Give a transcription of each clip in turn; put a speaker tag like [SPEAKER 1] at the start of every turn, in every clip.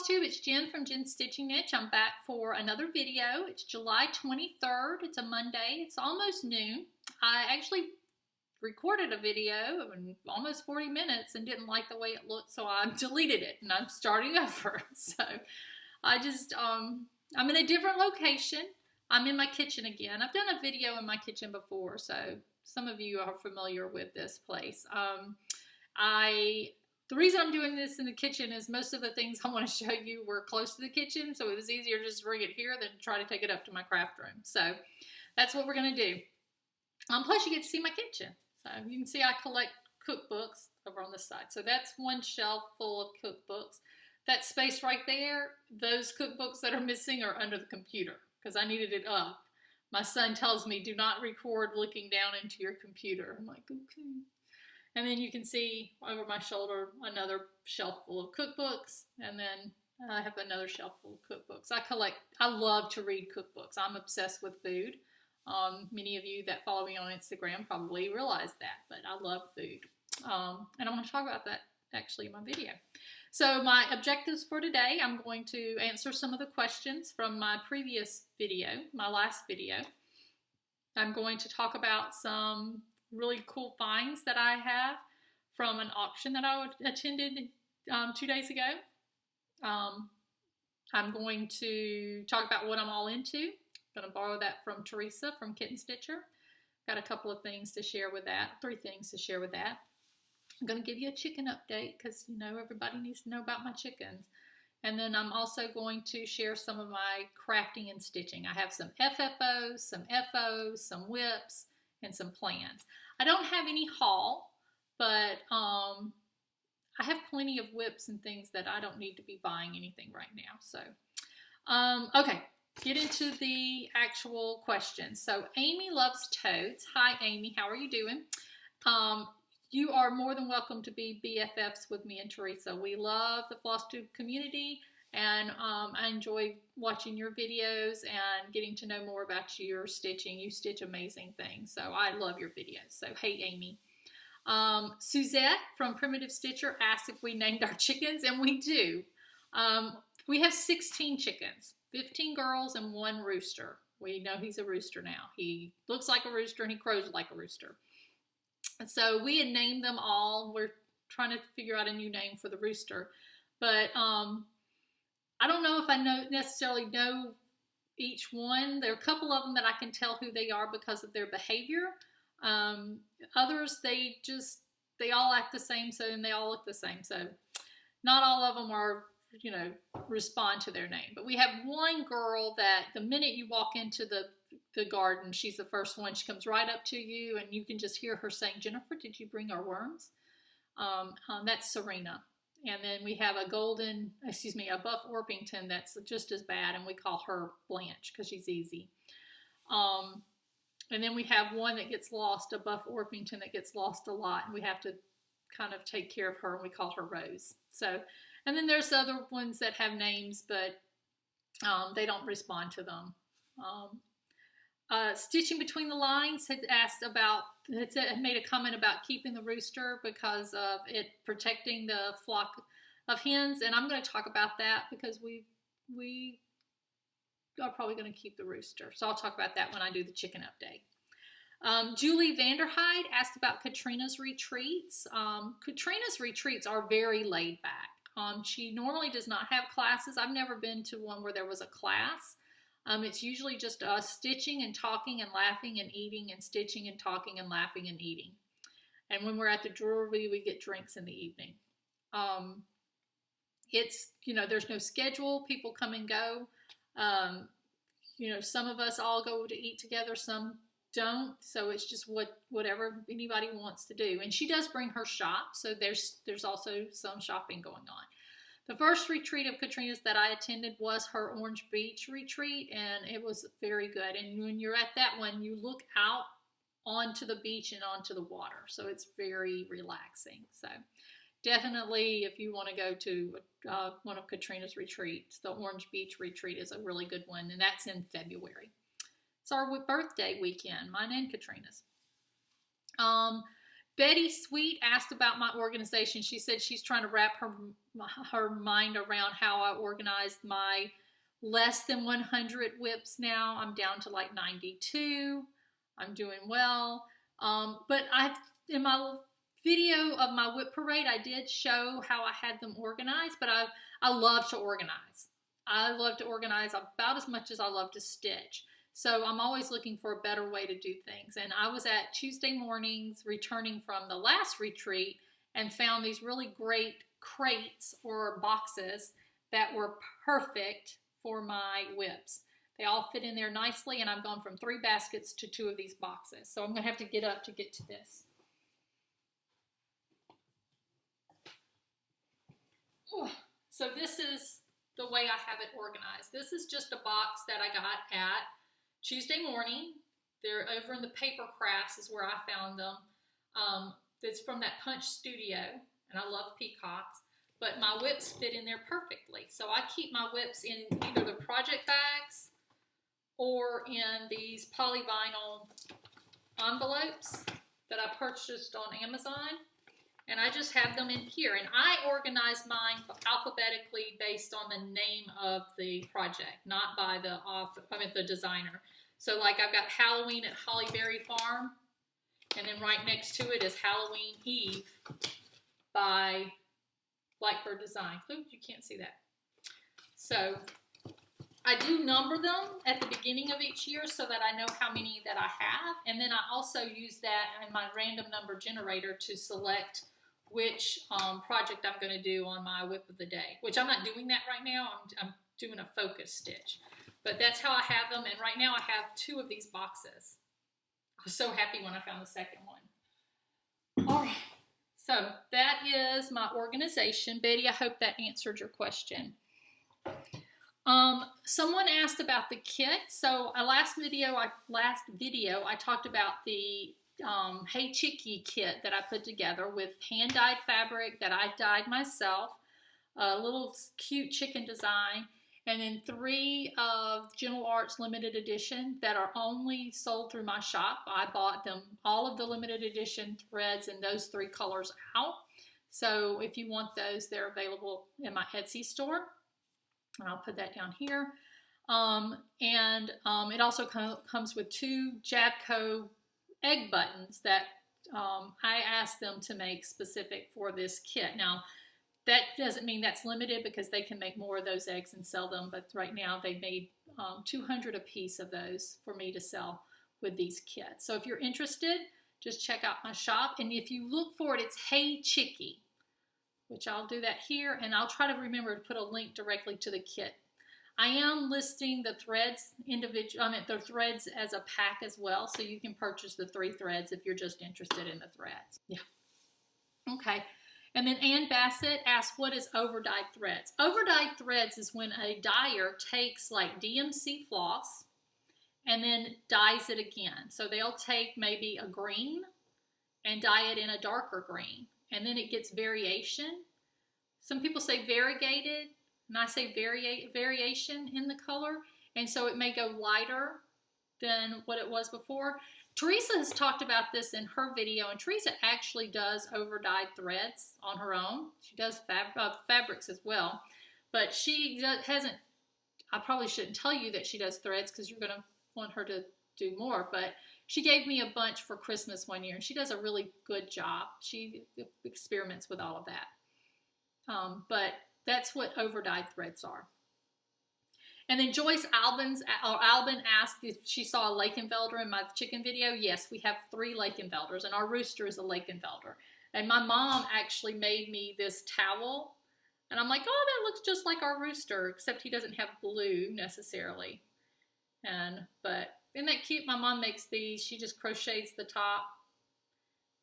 [SPEAKER 1] Flosstube, it's Jen from Jen's Stitching Niche. I'm back for another video. It's July 23rd. It's a Monday. It's almost noon. I actually recorded a video in almost 40 minutes and didn't like the way it looked, so I deleted it and I'm starting over. So I just, I'm in a different location. I'm in my kitchen again. I've done a video in my kitchen before, so some of you are familiar with this place. The reason I'm doing this in the kitchen is most of the things I want to show you were close to the kitchen, so it was easier just to bring it here than try to take it up to my craft room. So that's what we're going to do. Plus, you get to see my kitchen. So you can see I collect cookbooks over on this side. So that's one shelf full of cookbooks. That space right there, those cookbooks that are missing are under the computer because I needed it up. My son tells me, do not record looking down into your computer. I'm like, okay. And then you can see over my shoulder another shelf full of cookbooks, and then I have another shelf full of cookbooks. I love to read cookbooks. I'm obsessed with food. Many of you that follow me on Instagram probably realize that, but I love food. And I'm going to talk about that actually in my video. So my objectives for today, I'm going to answer some of the questions from my previous video, my last video. I'm going to talk about some really cool finds that I have from an auction that I attended 2 days ago. I'm going to talk about what I'm all into. I'm going to borrow that from Teresa from Kitten Stitcher. Got a couple of things to share with that, 3 things to share with that. I'm going to give you a chicken update because, you know, everybody needs to know about my chickens. And then I'm also going to share some of my crafting and stitching. I have some FFOs, some FOs, some whips, and some plans. I don't have any haul, but I have plenty of whips and things that I don't need to be buying anything right now. So, okay, get into the actual questions. So Amy loves toads. Hi, Amy. How are you doing? You are more than welcome to be BFFs with me and Teresa. We love the Flosstube community, and I enjoy watching your videos and getting to know more about your stitching. You stitch amazing things, so I love your videos. So, hey, Amy. Suzette from Primitive Stitcher asked if we named our chickens, and we do. We have 16 chickens, 15 girls and 1 rooster. We know he's a rooster now. He looks like a rooster and he crows like a rooster. So we had named them all. We're trying to figure out a new name for the rooster. But I don't know if I necessarily know each one. There are a couple of them that I can tell who they are because of their behavior. Others, they all act the same, so and they all look the same. So not all of them are, you know, respond to their name. But we have one girl that the minute you walk into the garden, she's the first one. She comes right up to you, and you can just hear her saying, Jennifer, did you bring our worms? That's Serena. And then we have a Buff Orpington that's just as bad, and we call her Blanche because she's easy. And then we have one that gets lost, a Buff Orpington that gets lost a lot, and we have to kind of take care of her, and we call her Rose. So, and then there's other ones that have names, but they don't respond to them. Stitching Between the Lines had made a comment about keeping the rooster because of it protecting the flock of hens, and I'm going to talk about that because we are probably going to keep the rooster. So I'll talk about that when I do the chicken update. Julie Vanderhyde asked about Katrina's retreats. Katrina's retreats are very laid back. She normally does not have classes. I've never been to one where there was a class. It's usually just us stitching and talking and laughing and eating and stitching and talking and laughing and eating. And when we're at the brewery, we get drinks in the evening. It's, you know, there's no schedule. People come and go. You know, some of us all go to eat together, some don't. So it's just whatever anybody wants to do. And she does bring her shop. So there's also some shopping going on. The first retreat of Katrina's that I attended was her Orange Beach retreat, and it was very good. And when you're at that one, you look out onto the beach and onto the water. So it's very relaxing. So definitely, if you want to go to one of Katrina's retreats, the Orange Beach retreat is a really good one, and that's in February. It's our birthday weekend, mine and Katrina's. Betty Sweet asked about my organization. She said she's trying to wrap her mind around how I organized my less than 100 whips now. I'm down to like 92. I'm doing well. But in my video of my whip parade, I did show how I had them organized, but I love to organize. I love to organize about as much as I love to stitch. So I'm always looking for a better way to do things. And I was at Tuesday mornings returning from the last retreat and found these really great crates or boxes that were perfect for my whips. They all fit in there nicely, and I've gone from 3 baskets to 2 of these boxes. So I'm going to have to get up to get to this. So this is the way I have it organized. This is just a box that I got at Tuesday morning. They're over in the paper crafts is where I found them. It's from that Punch Studio, and I love peacocks. But my whips fit in there perfectly. So I keep my whips in either the project bags or in these polyvinyl envelopes that I purchased on Amazon. And I just have them in here. And I organize mine alphabetically based on the name of the project, not by the the designer. So like I've got Halloween at Hollyberry Farm, and then right next to it is Halloween Eve by Blackbird Design. Ooh, you can't see that. So I do number them at the beginning of each year so that I know how many that I have. And then I also use that in my random number generator to select which project I'm going to do on my whip of the day, which I'm not doing that right now. I'm doing a focus stitch. But that's how I have them. And right now I have 2 of these boxes. I was so happy when I found the second one. All right. So that is my organization. Betty, I hope that answered your question. Someone asked about the kit. So last video I talked about the Hey Chicky kit that I put together with hand-dyed fabric that I dyed myself, a little cute chicken design, and then 3 of Gentle Arts limited edition that are only sold through my shop. I bought them, all of the limited edition threads in those 3 colors out. So if you want those, they're available in my Etsy store. And I'll put that down here. It also comes with 2 Jabco egg buttons that I asked them to make specific for this kit. Now, that doesn't mean that's limited because they can make more of those eggs and sell them, but right now they made 200 a piece of those for me to sell with these kits. So if you're interested, just check out my shop, and if you look for it, it's Hey Chicky, which I'll do that here, and I'll try to remember to put a link directly to the kit. I am listing the threads the threads as a pack as well, so you can purchase the 3 threads if you're just interested in the threads. Yeah. Okay. And then Ann Bassett asked, what is overdyed threads? Overdyed threads is when a dyer takes like DMC floss and then dyes it again. So they'll take maybe a green and dye it in a darker green, and then it gets variation. Some people say variegated, and I say variation in the color, and so it may go lighter than what it was before. Teresa has talked about this in her video, and Teresa actually does overdyed threads on her own. She does fabrics as well, but she hasn't, I probably shouldn't tell you that she does threads because you're going to want her to do more, but she gave me a bunch for Christmas one year, and she does a really good job. She experiments with all of that. But that's what overdyed threads are. And then Joyce Albin asked if she saw a Lakenvelder in my chicken video. Yes, we have 3 Lakenvelders, and our rooster is a Lakenvelder. And my mom actually made me this towel, and I'm like, oh, that looks just like our rooster, except he doesn't have blue necessarily. But isn't that cute? My mom makes these. She just crochets the top.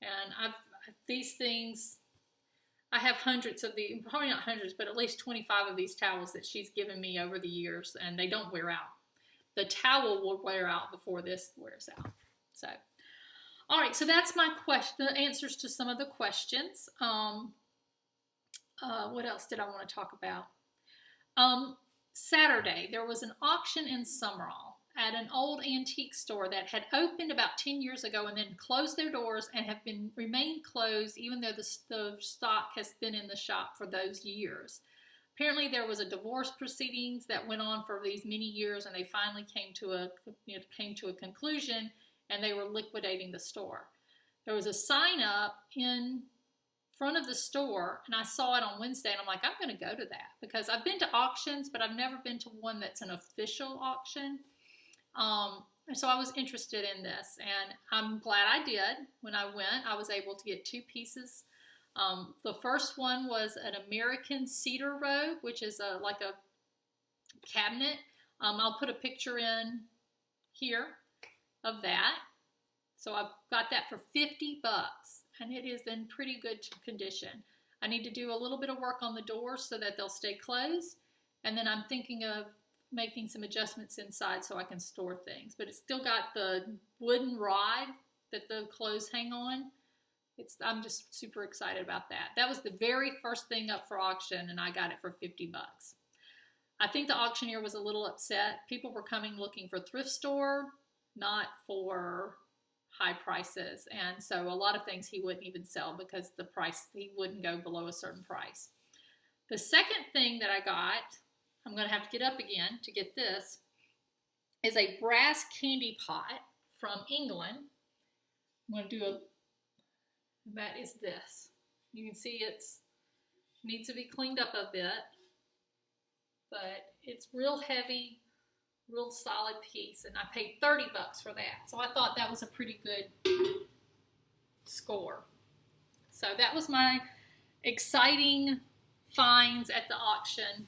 [SPEAKER 1] And these things, I have hundreds of these, probably not hundreds, but at least 25 of these towels that she's given me over the years, and they don't wear out. The towel will wear out before this wears out. So, all right, so that's my the answers to some of the questions. What else did I want to talk about? Saturday, there was an auction in Summerall at an old antique store that had opened about 10 years ago and then closed their doors and have remained closed even though the stock has been in the shop for those years. Apparently there was a divorce proceedings that went on for these many years, and they finally came to a conclusion, and they were liquidating the store. There was a sign up in front of the store, and I saw it on Wednesday, and I'm like, I'm going to go to that, because I've been to auctions, but I've never been to one that's an official auction. And so I was interested in this, and I'm glad I did. When I went, I was able to get 2 pieces. The first one was an American cedar robe, which is like a cabinet. I'll put a picture in here of that. So I got that for $50, and it is in pretty good condition. I need to do a little bit of work on the doors so that they'll stay closed, and then I'm thinking of making some adjustments inside so I can store things. But it's still got the wooden rod that the clothes hang on. I'm just super excited about that. That was the very first thing up for auction, and I got it for $50. I think the auctioneer was a little upset. People were coming looking for thrift store, not for high prices. And so a lot of things he wouldn't even sell because the price, he wouldn't go below a certain price. The second thing that I got, I'm going to have to get up again to get this, is a brass candy pot from England. I'm going to do that is this. You can see it needs to be cleaned up a bit, but it's real heavy, real solid piece, and I paid $30 for that. So I thought that was a pretty good score. So that was my exciting finds at the auction.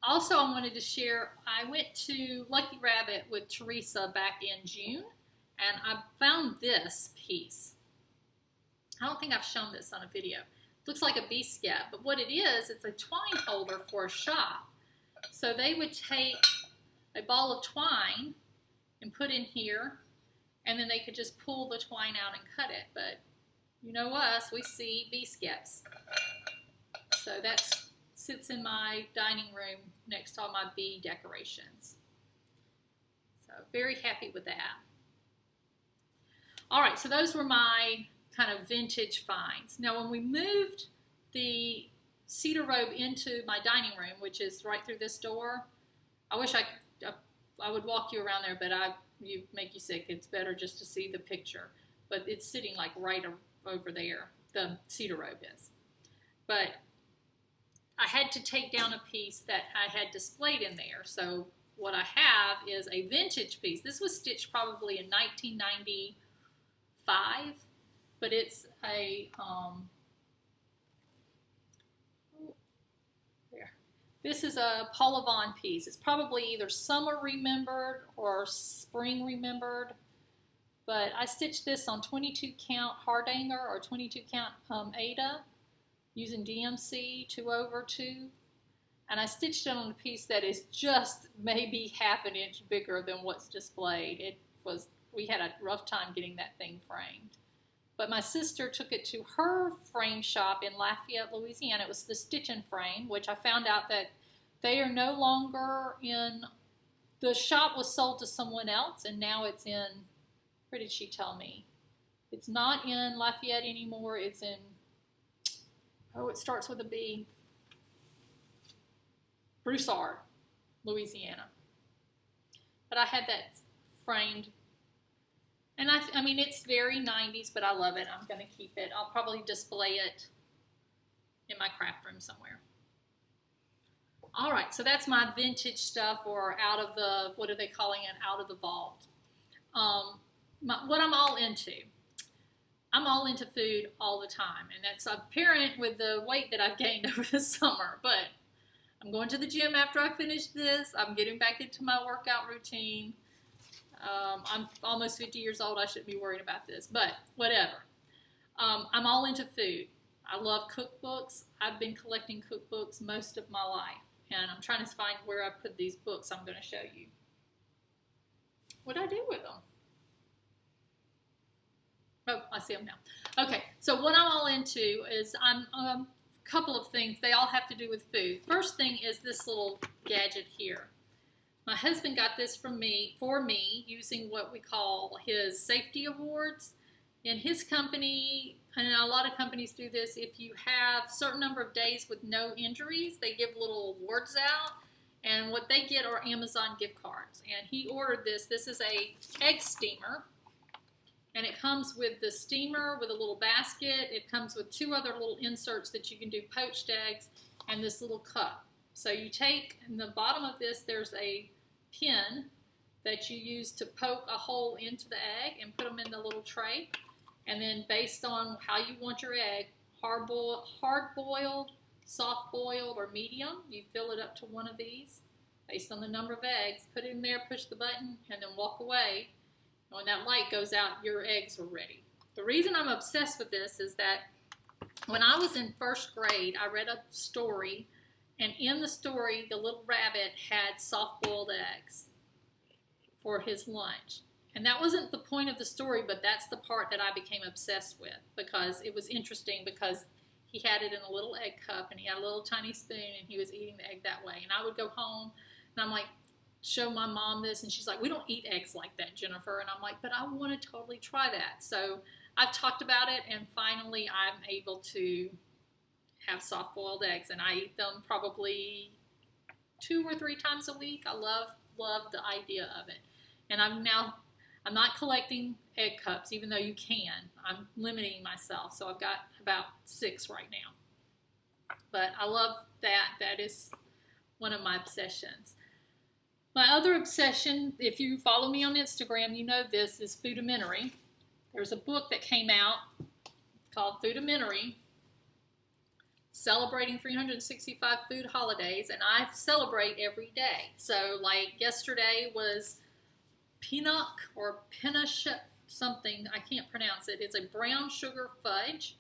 [SPEAKER 1] Also, I wanted to share, I went to Lucky Rabbit with Teresa back in June, and I found this piece. I don't think I've shown this on a video. It looks like a bee scab, but what it is, it's a twine holder for a shop. So they would take a ball of twine and put in here, and then they could just pull the twine out and cut it. But you know us, we see bee scabs. So that sits in my dining room next to all my bee decorations. So very happy with that. All right, so those were my kind of vintage finds. Now, when we moved the cedar robe into my dining room, which is right through this door, I wish I would walk you around there, but you make you sick. It's better just to see the picture. But it's sitting like right over there, the cedar robe is. But I had to take down a piece that I had displayed in there. So what I have is a vintage piece. This was stitched probably in 1995, but it's a, this is a Paula Vaughn piece. It's probably either summer remembered or spring remembered, but I stitched this on 22 count Hardanger or 22 count Aida using DMC 2/2, and I stitched it on a piece that is just maybe half an inch bigger than what's displayed. We had a rough time getting that thing framed. But my sister took it to her frame shop in Lafayette, Louisiana. It was the Stitch and Frame, which I found out that they are no longer in, the shop was sold to someone else, and now it's in, where did she tell me? It's not in Lafayette anymore. It's in, it starts with a B. Broussard, Louisiana. But I had that framed. And I mean, it's very 90s, but I love it. I'm going to keep it. I'll probably display it in my craft room somewhere. All right, so that's my vintage stuff, or out of the, what are they calling it? Out of the vault. What I'm all into. I'm all into food all the time, and that's apparent with the weight that I've gained over the summer. But I'm going to the gym after I finish this. I'm getting back into my workout routine. I'm almost 50 years old. I shouldn't be worried about this, but whatever. I'm all into food. I love cookbooks. I've been collecting cookbooks most of my life, and I'm trying to find where I put these books I'm going to show you. What did I do with them? Oh, I see them now. Okay, so what I'm all into is a couple of things. They all have to do with food. First thing is this little gadget here. My husband got this for me using what we call his safety awards. In his company, and a lot of companies do this, if you have a certain number of days with no injuries, they give little awards out. And what they get are Amazon gift cards. And he ordered this. This is a egg steamer. And it comes with the steamer with a little basket. It comes with 2 other little inserts that you can do poached eggs and this little cup. So you take, in the bottom of this, there's a pin that you use to poke a hole into the egg and put them in the little tray. And then based on how you want your egg, hard-boiled, soft-boiled, or medium, you fill it up to one of these based on the number of eggs. Put it in there, push the button, and then walk away. And when that light goes out, your eggs are ready. The reason I'm obsessed with this is that when I was in 1st grade, I read a story, and in the story, the little rabbit had soft-boiled eggs for his lunch. And that wasn't the point of the story, but that's the part that I became obsessed with because it was interesting because he had it in a little egg cup and he had a little tiny spoon and he was eating the egg that way. And I would go home and I'm like, show my mom this, and she's like, we don't eat eggs like that, Jennifer. And I'm like, but I want to totally try that. So I've talked about it, and finally I'm able to have soft-boiled eggs, and I eat them probably 2 or 3 times a week. I love the idea of it. And I'm not collecting egg cups, even though you can. I'm limiting myself, so I've got about 6 right now. But I love that. That is one of my obsessions. My other obsession, if you follow me on Instagram, you know this, is Foodimentary. There's a book that came out called Foodimentary, celebrating 365 food holidays, and I celebrate every day. So, like, yesterday was Pinnock or Pinoche something, I can't pronounce it. It's a brown sugar fudge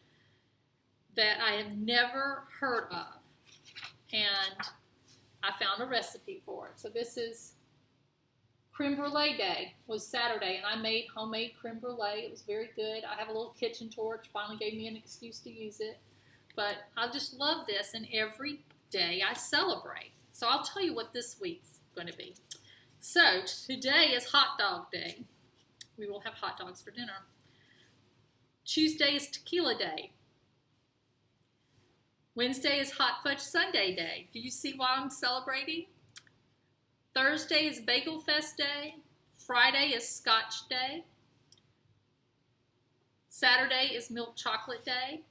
[SPEAKER 1] that I have never heard of, and I found a recipe for it. So this is creme brulee day, was Saturday, and I made homemade creme brulee. It was very good. I have a little kitchen torch, finally gave me an excuse to use it. But I just love this, and every day I celebrate. So I'll tell you what this week's going to be. So today is hot dog day. We will have hot dogs for dinner. Tuesday is tequila day. Wednesday is hot fudge sundae day. Do you see why I'm celebrating? Thursday is bagel fest day. Friday is scotch day. Saturday is milk chocolate day.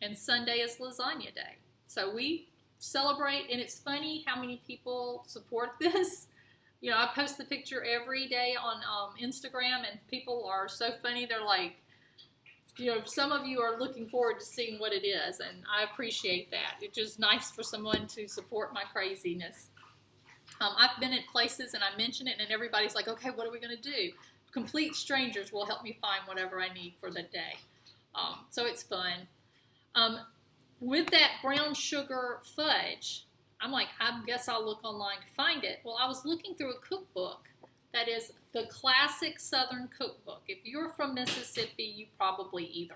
[SPEAKER 1] And Sunday is lasagna day. So we celebrate, and it's funny how many people support this. You know, I post the picture every day on Instagram, and people are so funny. They're like, you know, some of you are looking forward to seeing what it is, and I appreciate that. It's just nice for someone to support my craziness. I've been at places, and I mention it, and everybody's like, okay, what are we going to do? Complete strangers will help me find whatever I need for the day. So it's fun. With that brown sugar fudge, I'm like, I guess I'll look online to find it. Well, I was looking through a cookbook that is the classic Southern cookbook. If you're from Mississippi, you probably either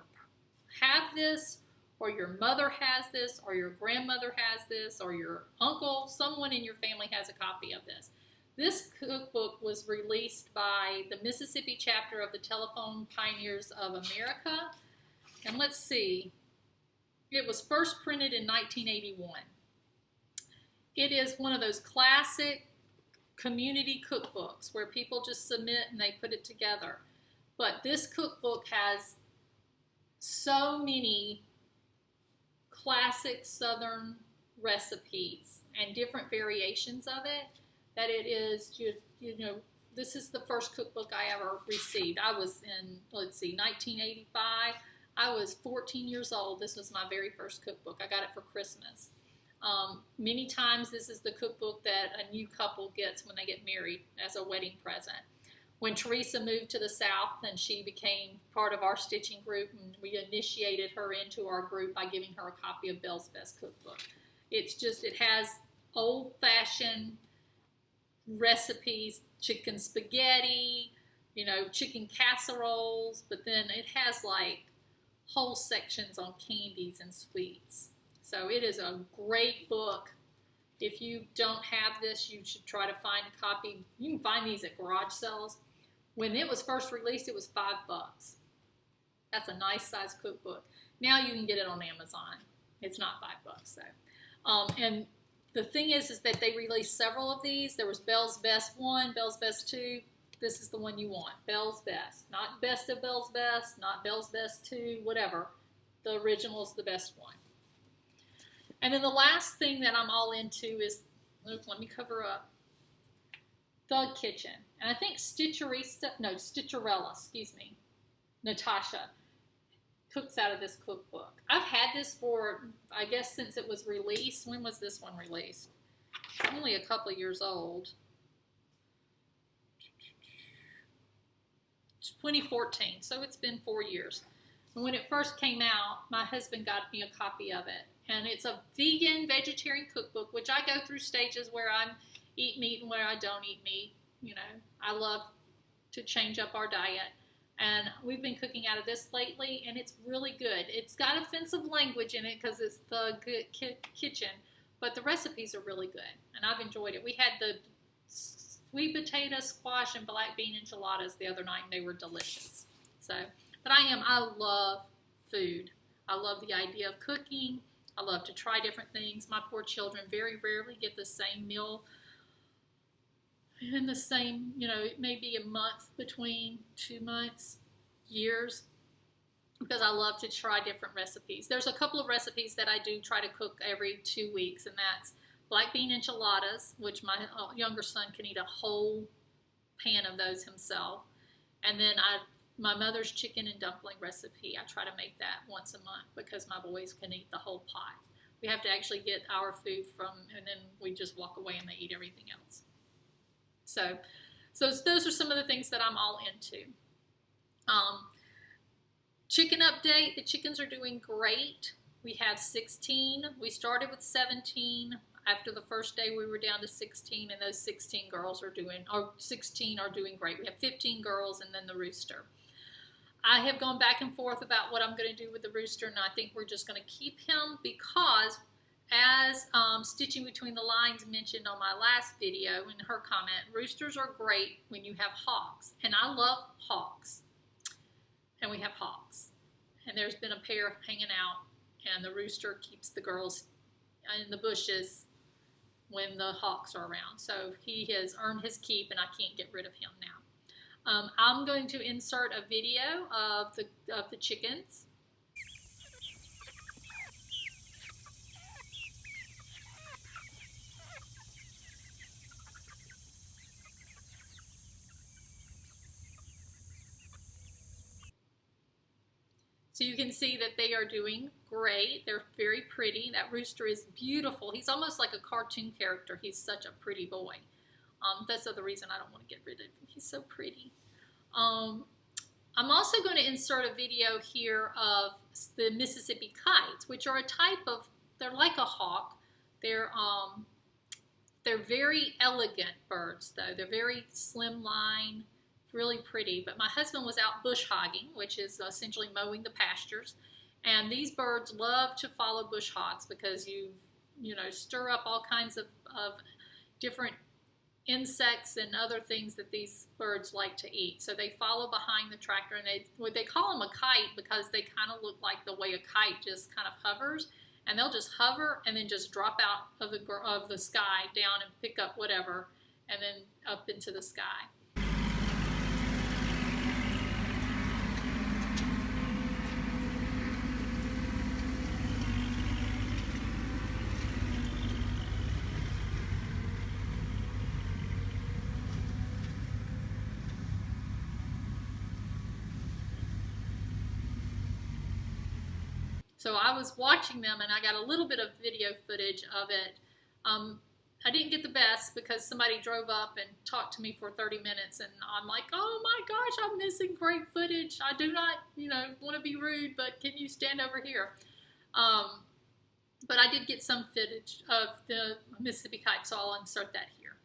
[SPEAKER 1] have this, or your mother has this, or your grandmother has this, or your uncle, someone in your family has a copy of this. This cookbook was released by the Mississippi chapter of the Telephone Pioneers of America. And let's see, it was first printed in 1981. It is one of those classic community cookbooks where people just submit and they put it together. But this cookbook has so many classic Southern recipes and different variations of it that it is just, you know, this is the first cookbook I ever received. I was in, 1985. I was 14 years old. This was my very first cookbook. I got it for Christmas. Many times this is the cookbook that a new couple gets when they get married as a wedding present. When Teresa moved to the South and she became part of our stitching group, and we initiated her into our group by giving her a copy of Belle's Best Cookbook. It's just, it has old-fashioned recipes, chicken spaghetti, you know, chicken casseroles, but then it has like whole sections on candies and sweets. So it is a great book. If you don't have this, you should try to find a copy. You can find these at garage sales. When it was first released, it was $5. That's a nice size cookbook. Now you can get it on Amazon. It's not $5 though. And the thing is that they released several of these. There was Belle's Best 1, Belle's Best 2. This is the one you want. Belle's Best. Not Best of Belle's Best, not Belle's Best 2, whatever. The original is the best one. And then the last thing that I'm all into is, let me cover up, the kitchen. And I think Stitcherella, Natasha, cooks out of this cookbook. I've had this for, I guess, since it was released. When was this one released? It's only a couple of years old. 2014, so it's been 4 years. And when it first came out, my husband got me a copy of it. And it's a vegetarian cookbook, which I go through stages where I eat meat and where I don't eat meat. You know, I love to change up our diet. And we've been cooking out of this lately, and it's really good. It's got offensive language in it because it's the good kitchen, but the recipes are really good, and I've enjoyed it. We had the sweet potato, squash, and black bean enchiladas the other night, and they were delicious. So, but I love food. I love the idea of cooking. I love to try different things. My poor children very rarely get the same meal in the same, it may be a month between, 2 months, years, because I love to try different recipes. There's a couple of recipes that I do try to cook every 2 weeks, and that's black bean enchiladas, which my younger son can eat a whole pan of those himself. And then my mother's chicken and dumpling recipe, I try to make that once a month because my boys can eat the whole pot. We have to actually get our food and then we just walk away and they eat everything else. So those are some of the things that I'm all into. Chicken update, the chickens are doing great. We have 16. We started with 17. After the first day, we were down to 16, and those 16 are doing great. We have 15 girls and then the rooster. I have gone back and forth about what I'm going to do with the rooster, and I think we're just going to keep him because, as Stitching Between the Lines mentioned on my last video in her comment, roosters are great when you have hawks, and I love hawks, and we have hawks. And there's been a pair hanging out, and the rooster keeps the girls in the bushes when the hawks are around. So he has earned his keep, and I can't get rid of him now. I'm going to insert a video of the chickens. So you can see that they are doing great. They're very pretty. That rooster is beautiful. He's almost like a cartoon character. He's such a pretty boy. That's the other reason I don't want to get rid of him. He's so pretty. I'm also going to insert a video here of the Mississippi kites, which are a type of, they're like a hawk. They're very elegant birds, though. They're very slimline, really pretty. But my husband was out bush hogging, which is essentially mowing the pastures. And these birds love to follow bush hogs because you stir up all kinds of different insects and other things that these birds like to eat. So they follow behind the tractor, and they call them a kite because they kind of look like the way a kite just kind of hovers. And they'll just hover and then just drop out of the sky down and pick up whatever, and then up into the sky. So I was watching them, and I got a little bit of video footage of it. I didn't get the best because somebody drove up and talked to me for 30 minutes, and I'm like, oh my gosh, I'm missing great footage. I do not, want to be rude, but can you stand over here? But I did get some footage of the Mississippi kite, so I'll insert that here.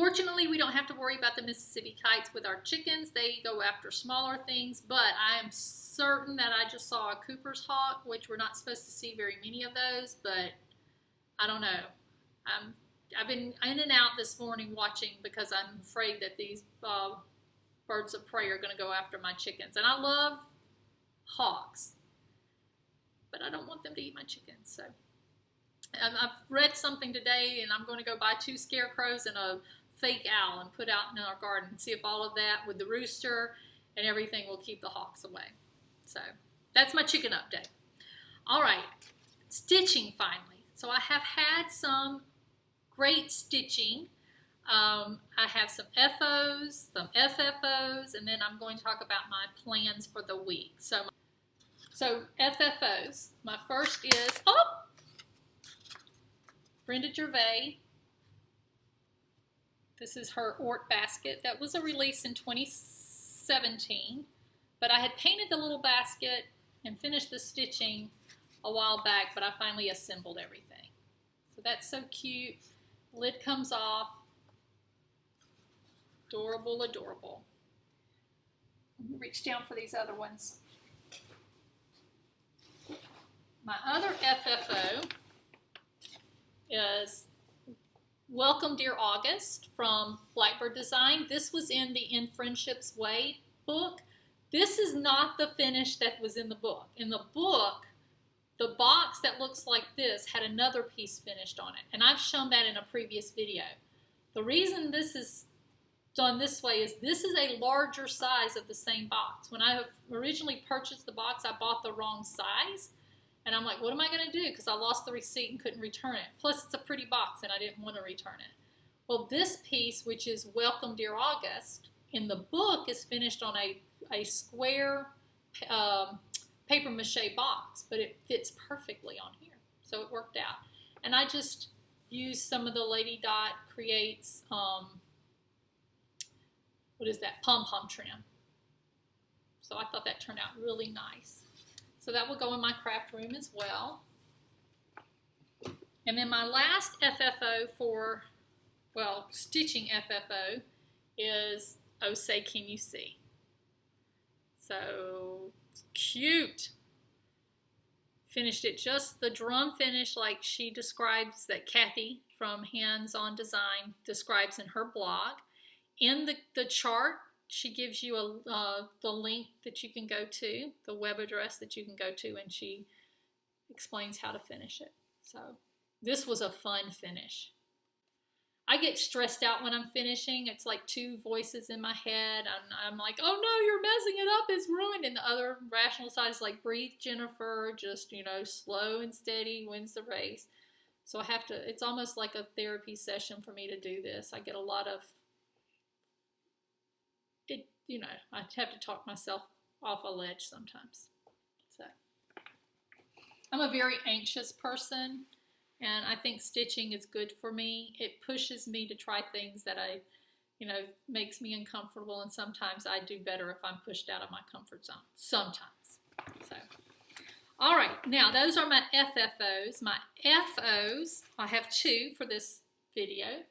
[SPEAKER 1] Fortunately, we don't have to worry about the Mississippi kites with our chickens. They go after smaller things, but I am certain that I just saw a Cooper's hawk, which we're not supposed to see very many of those, but I don't know. I've been in and out this morning watching because I'm afraid that these birds of prey are going to go after my chickens. And I love hawks, but I don't want them to eat my chickens. So I've read something today, and I'm going to go buy 2 scarecrows and a fake owl and put out in our garden and see if all of that with the rooster and everything will keep the hawks away. So that's my chicken update. All right, stitching finally. So I have had some great stitching. I have some FOs, some FFOs, and then I'm going to talk about my plans for the week. So FFOs. My first is, Brenda Gervais. This is her Ort basket. That was a release in 2017, but I had painted the little basket and finished the stitching a while back, but I finally assembled everything. So that's so cute. Lid comes off. Adorable, adorable. Let me reach down for these other ones. My other FFO is Welcome Dear August from Blackbird Design. This was in the In Friendship's Way book. This is not the finish that was in the book. In the book, the box that looks like this had another piece finished on it, and I've shown that in a previous video. The reason this is done this way is this is a larger size of the same box. When I originally purchased the box, I bought the wrong size. And I'm like, what am I going to do? Because I lost the receipt and couldn't return it. Plus, it's a pretty box, and I didn't want to return it. Well, this piece, which is Welcome Dear August, in the book is finished on a square paper mache box, but it fits perfectly on here. So it worked out. And I just used some of the Lady Dot Creates, what is that, pom-pom trim. So I thought that turned out really nice. So that will go in my craft room as well. And then my last FFO for, well, stitching FFO is Oh Say Can You See. So cute. Finished it just the drum finish like she describes, that Kathy from Hands On Design describes in her blog. In the chart, she gives you the link that you can go to, the web address that you can go to, and she explains how to finish it. So this was a fun finish. I get stressed out when I'm finishing. It's like 2 voices in my head. I'm like, oh no, you're messing it up. It's ruined. And the other rational side is like, breathe, Jennifer. Just, slow and steady wins the race. So I have to, it's almost like a therapy session for me to do this. I get a lot of, I have to talk myself off a ledge sometimes. So I'm a very anxious person, and I think stitching is good for me. It pushes me to try things that makes me uncomfortable, and sometimes I do better if I'm pushed out of my comfort zone. Sometimes. So, all right, now those are my FFOs. My FOs, I have 2 for this video.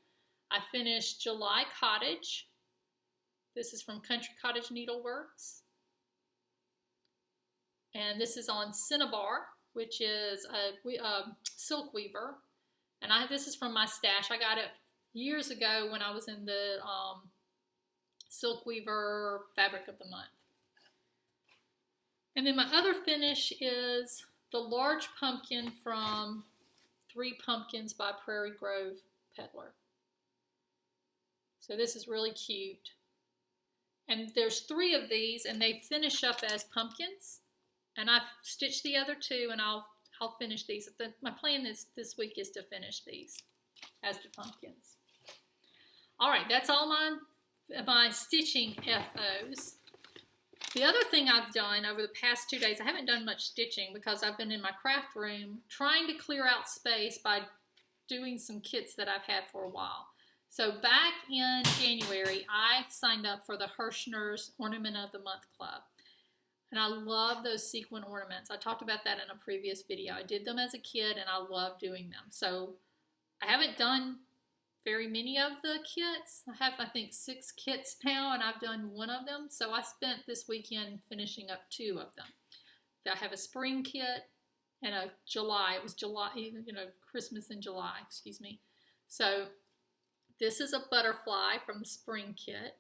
[SPEAKER 1] I finished July Cottage. This is from Country Cottage Needleworks. And this is on Cinnabar, which is a silk weaver. And this is from my stash. I got it years ago when I was in the Silk Weaver Fabric of the Month. And then my other finish is the large pumpkin from 3 Pumpkins by Prairie Grove Peddler. So this is really cute. And there's 3 of these, and they finish up as pumpkins. And I've stitched the other 2, and I'll finish these. My plan this week is to finish these as the pumpkins. All right, that's all my stitching FOs. The other thing I've done over the past 2 days, I haven't done much stitching because I've been in my craft room trying to clear out space by doing some kits that I've had for a while. So back in January, I signed up for the Hirschner's Ornament of the Month Club. And I love those sequin ornaments. I talked about that in a previous video. I did them as a kid, and I love doing them. So I haven't done very many of the kits. I have, I think, 6 kits now, and I've done one of them. So I spent this weekend finishing up 2 of them. I have a spring kit and a July. It was July, Christmas in July, excuse me. So this is a butterfly from the spring kit.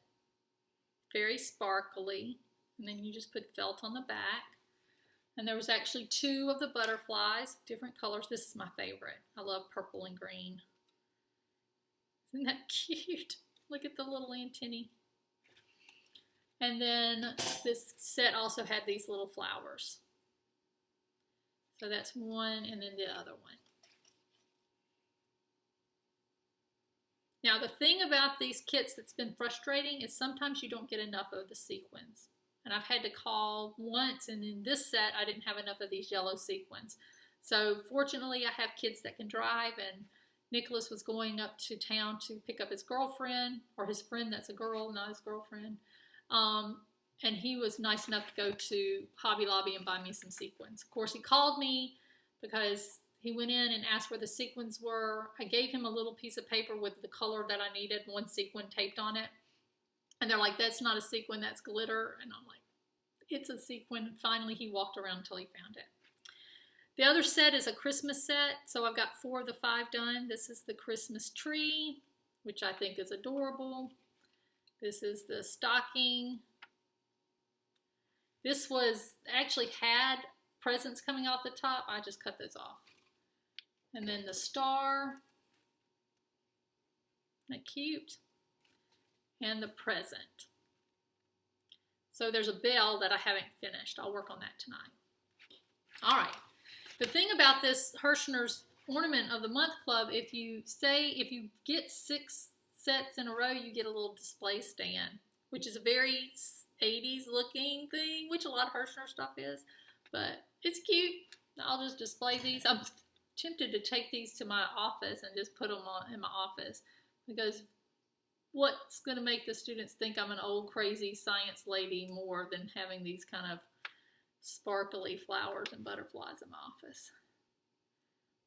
[SPEAKER 1] Very sparkly. And then you just put felt on the back. And there was actually 2 of the butterflies, different colors. This is my favorite. I love purple and green. Isn't that cute? Look at the little antennae. And then this set also had these little flowers. So that's one, and then the other one. Now the thing about these kits that's been frustrating is sometimes you don't get enough of the sequins. And I've had to call once, and in this set I didn't have enough of these yellow sequins. So fortunately I have kids that can drive, and Nicholas was going up to town to pick up his girlfriend, or his friend that's a girl, not his girlfriend. And he was nice enough to go to Hobby Lobby and buy me some sequins. Of course, he called me because he went in and asked where the sequins were. I gave him a little piece of paper with the color that I needed, one sequin taped on it. And they're like, that's not a sequin, that's glitter. And I'm like, it's a sequin. Finally, he walked around until he found it. The other set is a Christmas set. So I've got 4 of the 5 done. This is the Christmas tree, which I think is adorable. This is the stocking. This was actually had presents coming off the top. I just cut those off. And then the star. Isn't that cute? And the present. So there's a bell that I haven't finished. I'll work on that tonight. All right. The thing about this Hirschner's Ornament of the Month Club, if you get 6 sets in a row, you get a little display stand, which is a very 80s looking thing, which a lot of Hirschner stuff is, but it's cute. I'll just display these. I'm tempted to take these to my office and just put them on in my office, because what's going to make the students think I'm an old crazy science lady more than having these kind of sparkly flowers and butterflies in my office?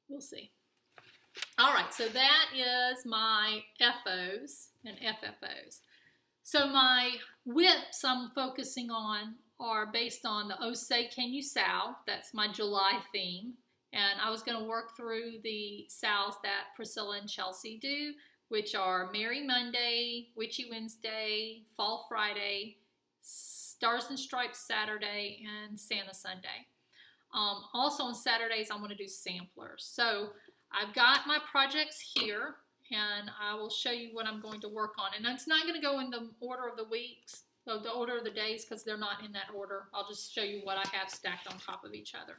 [SPEAKER 1] We'll see. All right, so that is my FOs and FFOs. So my whips I'm focusing on are based on the Oh Say Can You Sal. That's my July theme. And I was going to work through the sals that Priscilla and Chelsea do, which are Merry Monday, Witchy Wednesday, Fall Friday, Stars and Stripes Saturday, and Santa Sunday. Also on Saturdays, I'm going to do samplers. So I've got my projects here, and I will show you what I'm going to work on. And it's not going to go in the order of the weeks, so the order of the days, because they're not in that order. I'll just show you what I have stacked on top of each other.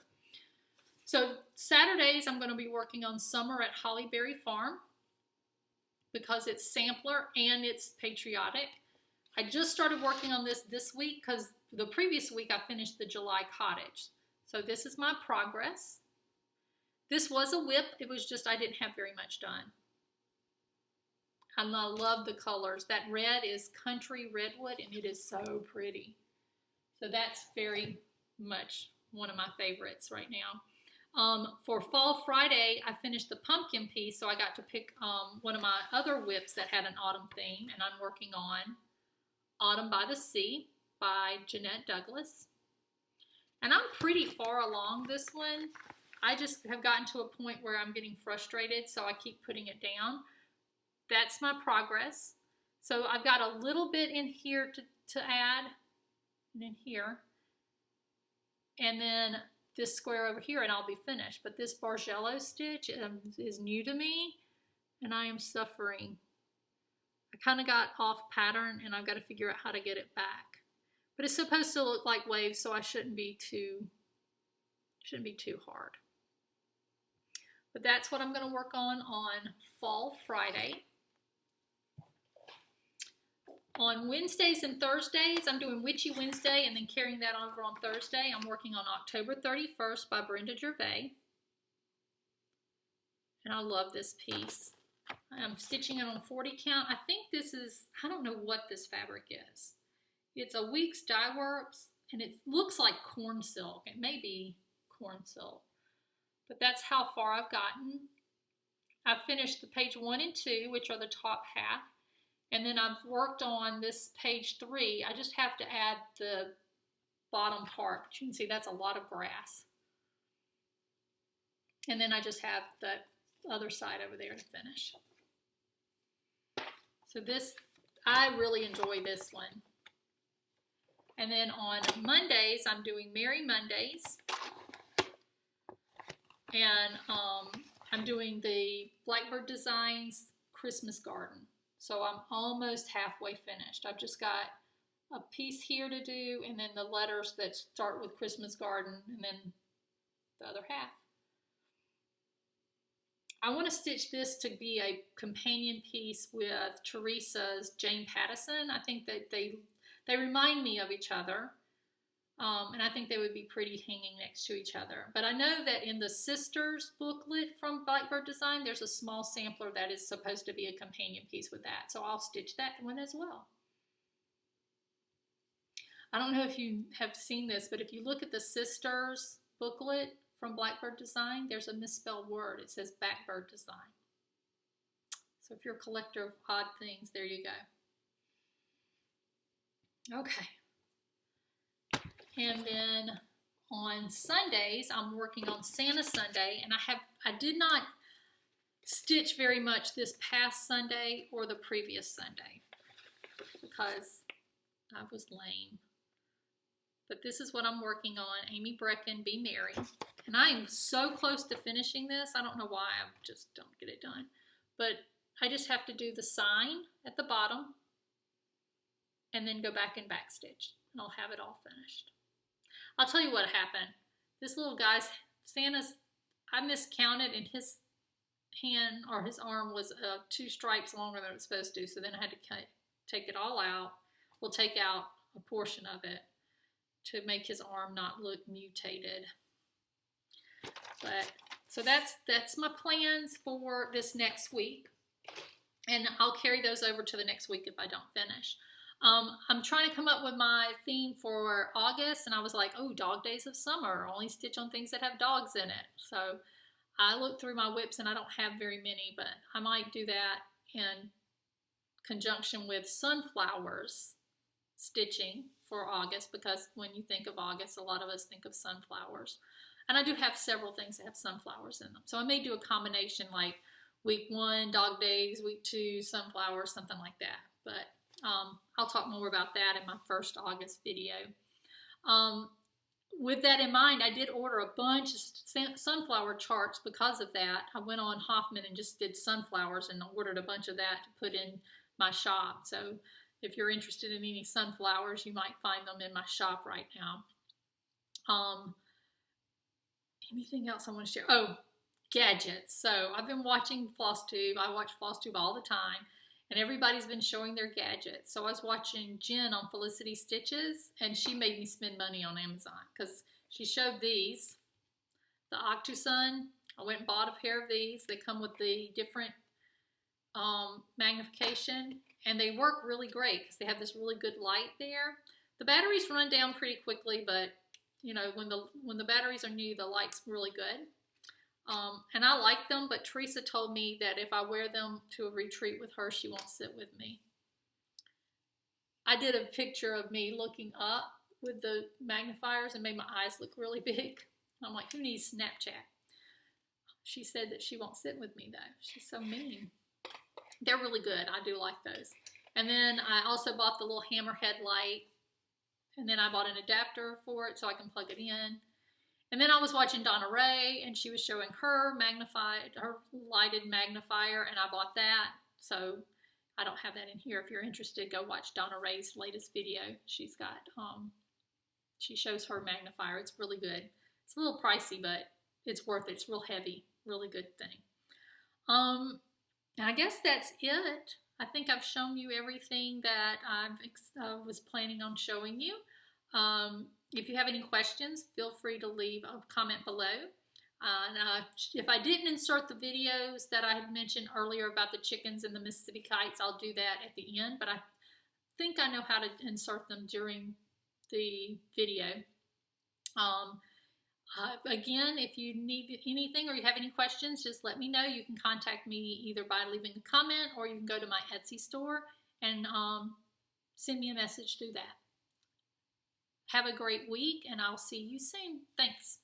[SPEAKER 1] So Saturdays, I'm going to be working on Summer at Hollyberry Farm, because it's sampler and it's patriotic. I just started working on this week because the previous week I finished the July Cottage. So this is my progress. This was a whip. It was just I didn't have very much done. And I love the colors. That red is Country Redwood, and it is so pretty. So that's very much one of my favorites right now. For Fall Friday, I finished the pumpkin piece, so I got to pick one of my other whips that had an autumn theme, and I'm working on Autumn by the Sea by Jeanette Douglas. And I'm pretty far along this one. I just have gotten to a point where I'm getting frustrated, so I keep putting it down. That's my progress. So I've got a little bit in here to add, and in here, and then this square over here, and I'll be finished. But this Bargello stitch is new to me, and I am suffering. I kind of got off pattern, and I've got to figure out how to get it back. But it's supposed to look like waves, so I shouldn't be too hard. But that's what I'm going to work on Fall Friday. On Wednesdays and Thursdays, I'm doing Witchy Wednesday and then carrying that over on Thursday. I'm working on October 31st by Brenda Gervais. And I love this piece. I'm stitching it on 40 count. I think this is, I don't know what this fabric is. It's a Weeks Dye Works, and it looks like corn silk. It may be corn silk, but that's how far I've gotten. I've finished the page 1 and 2, which are the top half. And then I've worked on this page 3. I just have to add the bottom part. But you can see that's a lot of grass. And then I just have the other side over there to finish. So this, I really enjoy this one. And then on Mondays, I'm doing Merry Mondays. And I'm doing the Blackbird Designs Christmas Garden. So I'm almost halfway finished. I've just got a piece here to do, and then the letters that start with Christmas Garden, and then the other half. I want to stitch this to be a companion piece with Teresa's Jane Pattison. I think that they remind me of each other, and I think they would be pretty hanging next to each other. But I know that in the Sisters booklet from Blackbird Design, there's a small sampler that is supposed to be a companion piece with that. So I'll stitch that one as well. I don't know if you have seen this, but if you look at the Sisters booklet from Blackbird Design, there's a misspelled word. It says Backbird Design. So if you're a collector of odd things, there you go. Okay. And then on Sundays, I'm working on Santa Sunday, and I did not stitch very much this past Sunday or the previous Sunday because I was lame. But this is what I'm working on, Amy Brecken, Be Merry. And I am so close to finishing this. I don't know why, I just don't get it done. But I just have to do the sign at the bottom and then go back and backstitch, and I'll have it all finished. I'll tell you what happened. This little guy's, Santa's, I miscounted, and his hand or his arm was 2 stripes longer than it was supposed to. So then I had to take it all out. We'll take out a portion of it to make his arm not look mutated. But so that's my plans for this next week, and I'll carry those over to the next week if I don't finish. I'm trying to come up with my theme for August, and I was like, oh, Dog Days of Summer, only stitch on things that have dogs in it. So I looked through my whips, and I don't have very many, but I might do that in conjunction with sunflowers stitching for August, because when you think of August, a lot of us think of sunflowers. And I do have several things that have sunflowers in them. So I may do a combination like week 1, Dog Days, week 2, sunflowers, something like that. But I'll talk more about that in my first August video. With that in mind, I did order a bunch of sunflower charts because of that. I went on Hoffman and just did sunflowers and ordered a bunch of that to put in my shop. So if you're interested in any sunflowers, you might find them in my shop right now. Anything else I want to share? Oh, gadgets. So I've been watching Flosstube. I watch Flosstube all the time, and everybody's been showing their gadgets. So I was watching Jen on Felicity Stitches, and she made me spend money on Amazon because she showed these, the Octosun. I went and bought a pair of these. They come with the different magnification, and they work really great because they have this really good light there. The batteries run down pretty quickly, but you know, when the batteries are new, the light's really good. And I like them, but Teresa told me that if I wear them to a retreat with her, she won't sit with me. I did a picture of me looking up with the magnifiers and made my eyes look really big. I'm like, who needs Snapchat? She said that she won't sit with me, though. She's so mean. They're really good. I do like those. And then I also bought the little hammerhead light. And then I bought an adapter for it so I can plug it in. And then I was watching Donna Ray, and she was showing her lighted magnifier, and I bought that. So I don't have that in here. If you're interested, go watch Donna Ray's latest video. She's got, she shows her magnifier. It's really good. It's a little pricey, but it's worth it. It's real heavy. Really good thing. And I guess that's it. I think I've shown you everything that I was planning on showing you. If you have any questions, feel free to leave a comment below. If I didn't insert the videos that I had mentioned earlier about the chickens and the Mississippi kites, I'll do that at the end, but I think I know how to insert them during the video. Again, if you need anything or you have any questions, just let me know. You can contact me either by leaving a comment or you can go to my Etsy store and send me a message through that. Have a great week, and I'll see you soon. Thanks.